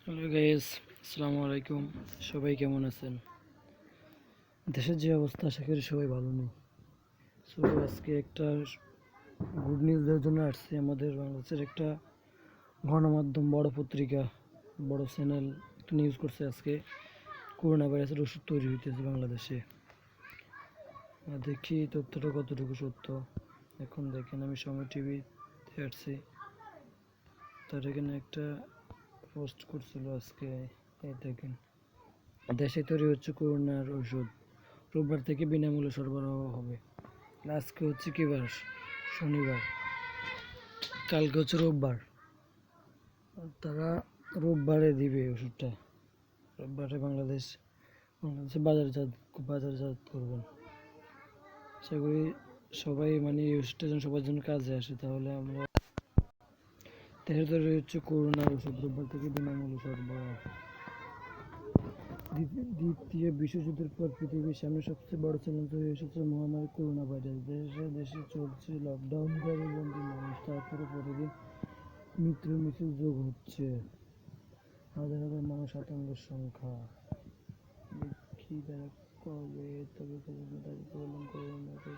Hello guys, আসসালামু আলাইকুম। সবাই কেমন আছেন? দেশের যে অবস্থা, আশা করি সবাই ভালো নেই। সো আজকে একটা গুড নিউজ দেওয়ার জন্য আসছি। আমাদের বাংলাদেশের একটা গণমাধ্যম, বড় পত্রিকা, বড় চ্যানেল একটা নিউজ করছে আজকে করোনা ভাইরাসের ওষুধ তৈরি হইতেছে বাংলাদেশে। দেখি তথ্যটা কতটুকু সত্য। এখন দেখেন, আমি সময় টিভিতে আসছি, তার এখানে একটা পোস্ট করছিল আজকে। এই দেখেন, দেশে তৈরি হচ্ছে করোনার ওষুধ, রোববার থেকে বিনামূল্যে সরবরাহ হবে। আজকে হচ্ছে কি বার? শনিবার। কালকে হচ্ছে রোববার। তারা রোববারে দিবে ওষুধটা। রোববারে বাংলাদেশে বাজারজাত করবেন। আশা করি সবাই, মানে এই ওষুধটা যেন সবার জন্য কাজে আসে। তাহলে আমরা, দেশে তৈরি হচ্ছে করোনার ওষুধ, রোববার থেকে বিনামূল্যে সরবরাহ। দ্বিতীয় বিশ্বযুদ্ধের পর পৃথিবীর সামনে সবচেয়ে বড় চ্যালেঞ্জ হয়ে এসেছে মহামারী করোনা ভাইরাস। দেশে দেশে চলছে লকডাউন, ঘরবন্দি মানুষ, তারপরে প্রতিদিন মৃত্যুর মিছিল যোগ হচ্ছে। হাজার হাজার মানুষ, আতঙ্কের সংখ্যা। দেখি তারা কবে, তবে দাবি করলাম করোনাকে